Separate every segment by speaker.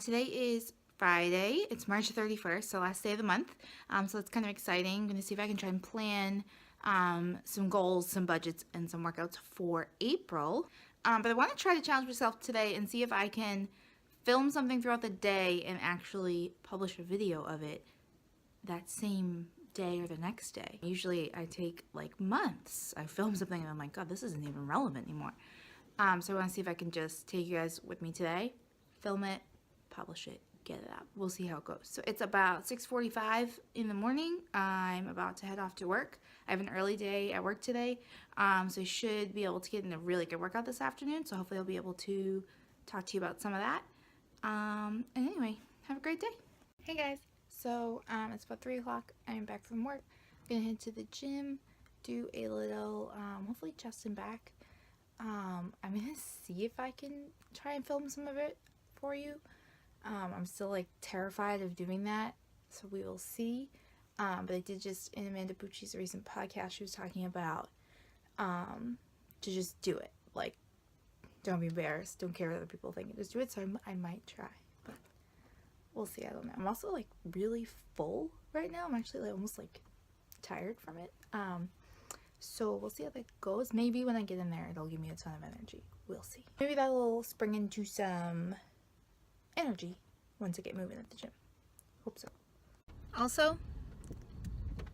Speaker 1: Today is Friday. It's March 31st, so last day of the month. So it's kind of exciting. I'm going to see if I can try and plan some goals, some budgets, and some workouts for April. But I want to try to challenge myself today and see if I can film something throughout the day and actually publish a video of it that same day or the next day. Usually I take like months. I film something and I'm like, God, this isn't even relevant anymore. So I want to see if I can just take you guys with me today, film it, publish it, get it out. We'll see how it goes. So it's about 6:45 in the morning. I'm about to head off to work. I have an early day at work today, so I should be able to get in a really good workout this afternoon. So hopefully I'll be able to talk to you about some of that. And anyway, have a great day. Hey guys. So it's about 3 o'clock. I'm back from work. I'm gonna head to the gym, do a little, hopefully chest and back. I'm gonna see if I can try and film some of it for you. I'm still like terrified of doing that, so we will see. But I did just, in Amanda Bucci's recent podcast, she was talking about to just do it. Like, don't be embarrassed. Don't care what other people think. Just do it. So I might try, but we'll see. I don't know. I'm also like really full right now. I'm actually like almost like tired from it. So we'll see how that goes. Maybe when I get in there, it'll give me a ton of energy. We'll see. Maybe that'll spring into some energy once I get moving at the gym. Hope so. Also,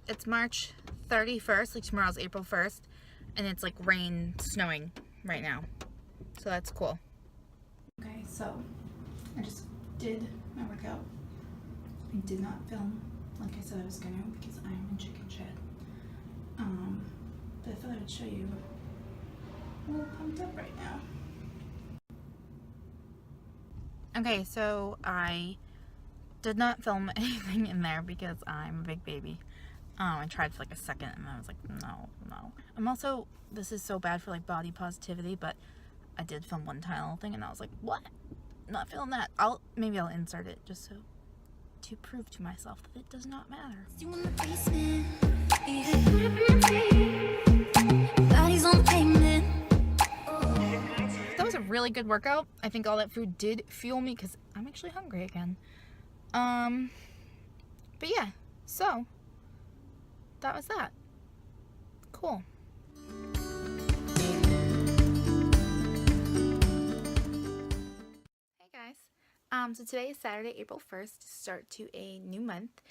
Speaker 1: it's March 31st, like tomorrow's April 1st, and it's like rain, snowing right now. So that's cool. Okay, so I just did my workout. I did not film like I said I was gonna because I'm in chicken shit. But I thought I would show you. I'm a little pumped up right now. Okay, so I did not film anything in there because I'm a big baby. I tried for like a second and I was like, no. I'm also, this is so bad for like body positivity, but I did film one tiny thing and I was like, what? Not feeling that. Maybe I'll insert it just so to prove to myself that it does not matter. That was a really good workout. I think all that food did fuel me because I'm actually hungry again. But yeah, so that was that. Cool. Hey guys. So today is Saturday, April 1st, start to a new month.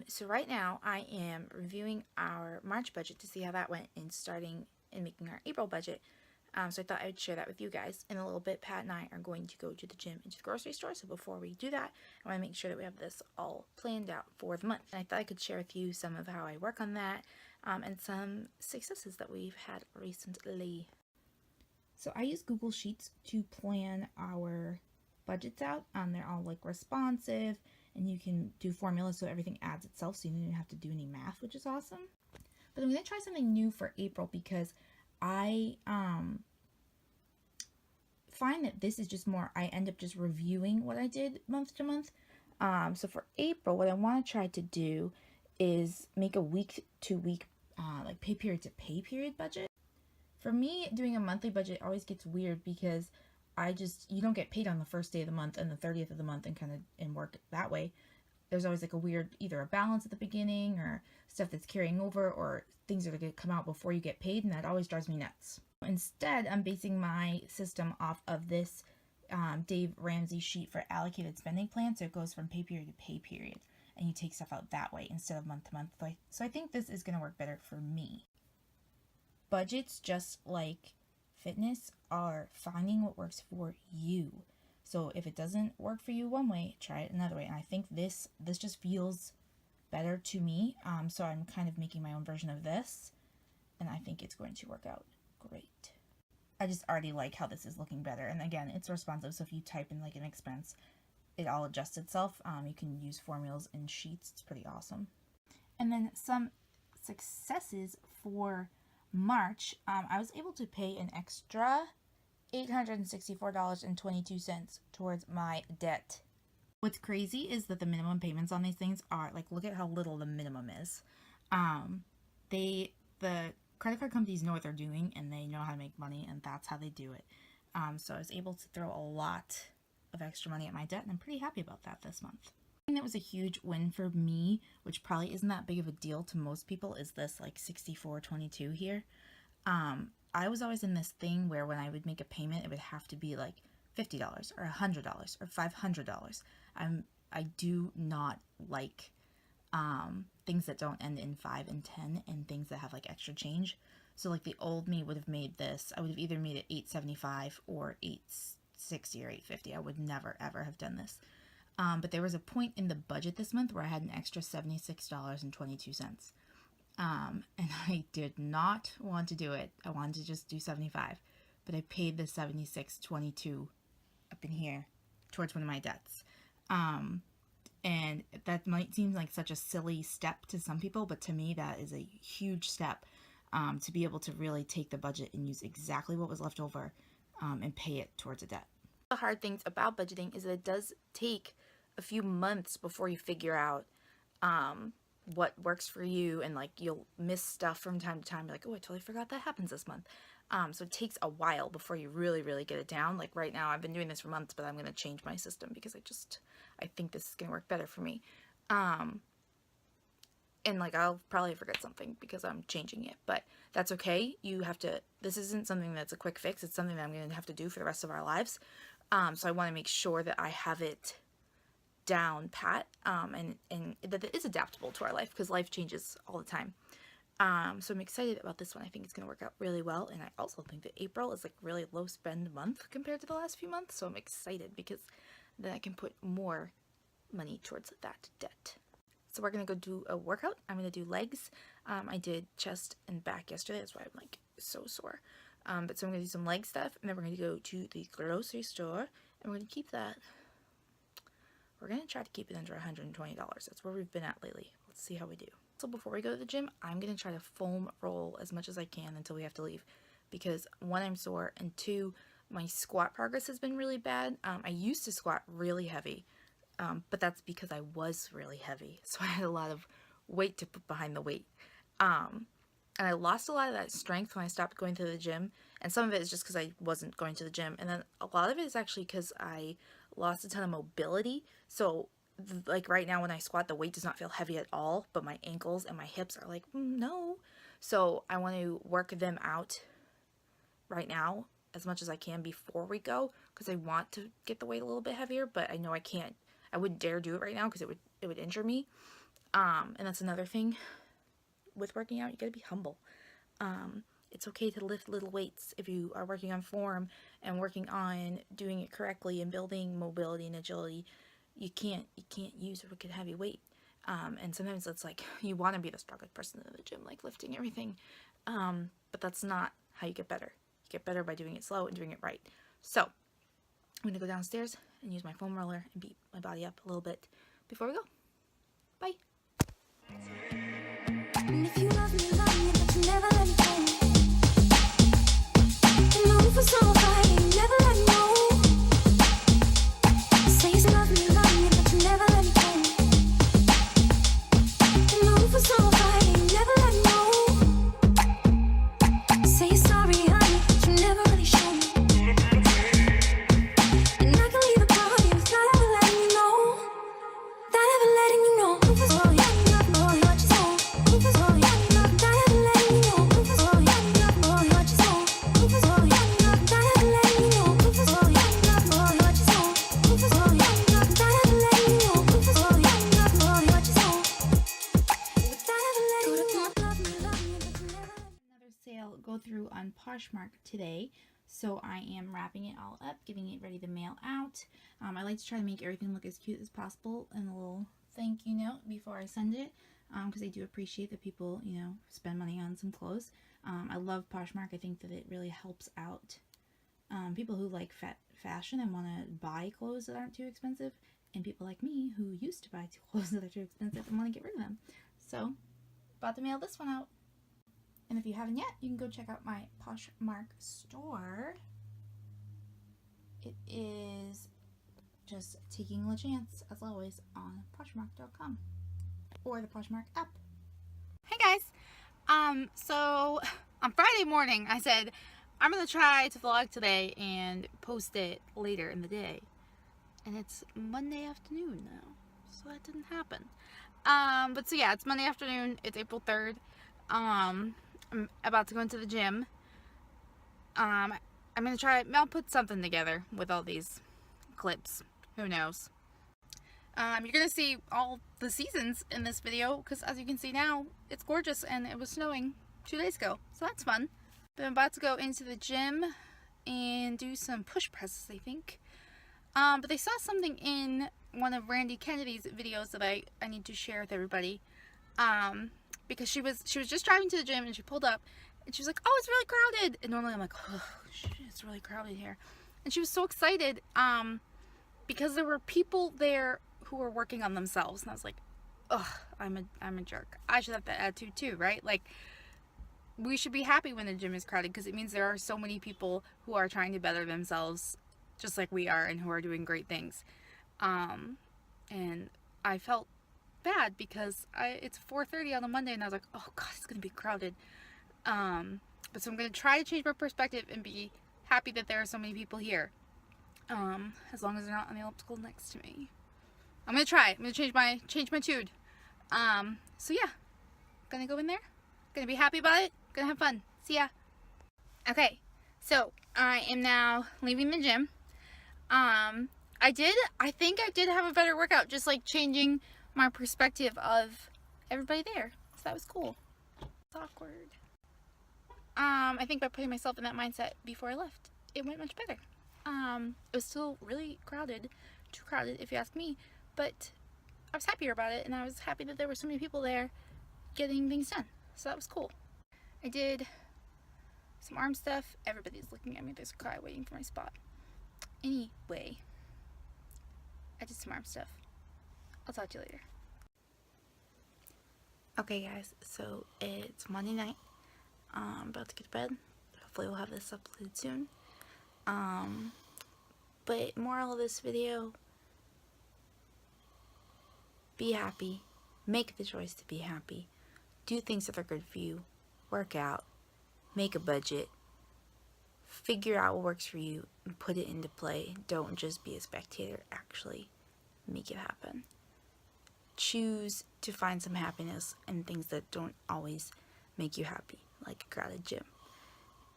Speaker 1: So right now I am reviewing our March budget to see how that went in starting and making our April budget. So I thought I would share that with you guys. In a little bit, Pat and I are going to go to the gym and to the grocery store. So before we do that, I want to make sure that we have this all planned out for the month. And I thought I could share with you some of how I work on that and some successes that we've had recently. So I use Google Sheets to plan our budgets out. They're all like responsive and you can do formulas so everything adds itself so you don't even have to do any math, which is awesome. But I'm going to try something new for April because I find that this is just more, I end up just reviewing what I did month to month. So for April, what I want to try to do is make a week to week, like pay period to pay period budget. For me, doing a monthly budget always gets weird because you don't get paid on the first day of the month and the 30th of the month and work that way. There's always like a weird, either a balance at the beginning or stuff that's carrying over or things that are going to come out before you get paid, and that always drives me nuts. Instead, I'm basing my system off of this Dave Ramsey sheet for allocated spending plan, so it goes from pay period to pay period, and you take stuff out that way instead of month to month. So I think this is going to work better for me. Budgets, just like fitness, are finding what works for you. So if it doesn't work for you one way, try it another way. And I think this just feels better to me. So I'm kind of making my own version of this. And I think it's going to work out great. I just already like how this is looking better. And again, it's responsive. So if you type in like an expense, it all adjusts itself. You can use formulas and sheets. It's pretty awesome. And then some successes for March. I was able to pay an extra $864.22 towards my debt. What's crazy is that the minimum payments on these things are like, look at how little the minimum is. The credit card companies know what they're doing and they know how to make money, and that's how they do it. So I was able to throw a lot of extra money at my debt, and I'm pretty happy about that this month. And it was a huge win for me, which probably isn't that big of a deal to most people, is this like 64.22 here. I was always in this thing where when I would make a payment, it would have to be like $50 or $100 or $500. I do not like things that don't end in 5 and 10 and things that have like extra change. So like the old me would have made this, I would have either made it $8.75 or $8.60 or $8.50. I would never ever have done this. But there was a point in the budget this month where I had an extra $76.22. And I did not want to do it. I wanted to just do 75, but I paid the 76.22 up in here towards one of my debts. And that might seem like such a silly step to some people, but to me that is a huge step, to be able to really take the budget and use exactly what was left over, and pay it towards a debt. The hard things about budgeting is that it does take a few months before you figure out what works for you, and like you'll miss stuff from time to time. You're like, oh, I totally forgot that happens this month. So it takes a while before you really get it down. Like right now I've been doing this for months, but I'm going to change my system because I think this is going to work better for me. And like I'll probably forget something because I'm changing it, but that's okay. This isn't something that's a quick fix. It's something that I'm going to have to do for the rest of our lives. So I want to make sure that I have it down pat, and that it is adaptable to our life, because life changes all the time. So I'm excited about this one. I think it's going to work out really well, and I also think that April is like really low spend month compared to the last few months, so I'm excited because then I can put more money towards that debt. So we're going to go do a workout. I'm going to do legs. I did chest and back yesterday, that's why I'm like so sore. But so I'm going to do some leg stuff, and then we're going to go to the grocery store, and we're going to keep that. We're going to try to keep it under $120. That's where we've been at lately. Let's see how we do. So before we go to the gym, I'm going to try to foam roll as much as I can until we have to leave. Because 1, I'm sore, and 2, my squat progress has been really bad. I used to squat really heavy, but that's because I was really heavy. So I had a lot of weight to put behind the weight. And I lost a lot of that strength when I stopped going to the gym. And some of it is just because I wasn't going to the gym. And then a lot of it is actually because I lost a ton of mobility. So like right now when I squat, the weight does not feel heavy at all, but my ankles and my hips are like, no. So I want to work them out right now as much as I can before we go, because I want to get the weight a little bit heavier, but I know I can't. I wouldn't dare do it right now because it would injure me. And that's another thing with working out. You gotta be humble. It's okay to lift little weights if you are working on form and working on doing it correctly and building mobility and agility. You can't use a wicked heavy weight. And sometimes it's like you want to be the strongest person in the gym, like lifting everything. But that's not how you get better. You get better by doing it slow and doing it right. So I'm going to go downstairs and use my foam roller and beat my body up a little bit before we go. Bye. And if you love me, but you never let me go. And move for so far, you never let me know. Say you love me, but you never let me go. And move for so far, you never let me know. Say you're sorry, honey, but you never really show me. And I can leave the party without ever letting you know. Without ever letting you know. Oh, yeah, oh, what you saw. Oh, yeah, without ever letting you know. Oh, yeah, oh, what you saw. Oh, yeah, without ever letting you know. Oh, yeah, oh, what you saw. Oh, yeah, without ever letting you know. Oh, yeah, oh, what you saw. Without ever letting you know. Another sale go through on Poshmark today. So I am wrapping it all up, getting it ready to mail out. I like to try to make everything look as cute as possible and a little thank you note before I send it, because I do appreciate that people, spend money on some clothes. I love Poshmark. I think that it really helps out people who like fashion and want to buy clothes that aren't too expensive, and people like me who used to buy clothes that are too expensive and want to get rid of them. So, about to mail this one out. And if you haven't yet, you can go check out my Poshmark store. It is just taking a chance, as always, on Poshmark.com or the Poshmark app. Hey guys! So on Friday morning, I said I'm gonna try to vlog today and post it later in the day. and it's Monday afternoon now, so that didn't happen. But so yeah, it's Monday afternoon. It's April 3rd. I'm about to go into the gym. I'm gonna try. I'll put something together with all these clips. Who knows? You're gonna see all the seasons in this video because, as you can see now, it's gorgeous and it was snowing 2 days ago, so that's fun. But I'm about to go into the gym and do some push presses, I think. But they saw something in one of Randy Kennedy's videos that I need to share with everybody. Because she was just driving to the gym and she pulled up and she was like, "Oh, it's really crowded." And normally I'm like, "Oh, shit, it's really crowded here." And she was so excited because there were people there who were working on themselves, and I was like, "Ugh, I'm a jerk. I should have that attitude too, right?" Like, we should be happy when the gym is crowded because it means there are so many people who are trying to better themselves just like we are and who are doing great things. And I felt bad because it's 4:30 on a Monday and I was like, oh god, it's gonna be crowded. But so I'm gonna try to change my perspective and be happy that there are so many people here. As long as they're not on the elliptical next to me. I'm gonna try. I'm gonna change my tune. So yeah, gonna go in there. Gonna be happy about it. Gonna have fun. See ya. Okay, so I am now leaving the gym. I think I did have a better workout, just like changing my perspective of everybody there. So that was cool. It's awkward. I think by putting myself in that mindset before I left, it went much better. It was still really crowded, too crowded if you ask me, but I was happier about it, and I was happy that there were so many people there getting things done. So that was cool. I did some arm stuff. Everybody's looking at me. There's a guy waiting for my spot. Anyway, I did some arm stuff. I'll talk to you later. Okay guys, so it's Monday night. I'm about to get to bed. Hopefully we'll have this uploaded soon. But moral of this video, be happy. Make the choice to be happy. Do things that are good for you. Work out. Make a budget. Figure out what works for you and put it into play. Don't just be a spectator. Actually make it happen. Choose to find some happiness in things that don't always make you happy, like a crowded gym.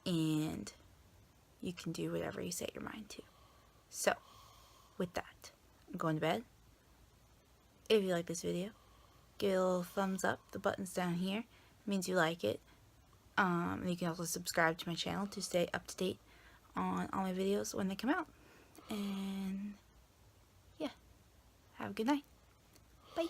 Speaker 1: And you can do whatever you set your mind to. So, with that, I'm going to bed. If you like this video, give it a little thumbs up. The button's down here. It means you like it. And you can also subscribe to my channel to stay up to date on all my videos when they come out. And yeah, have a good night. Bye.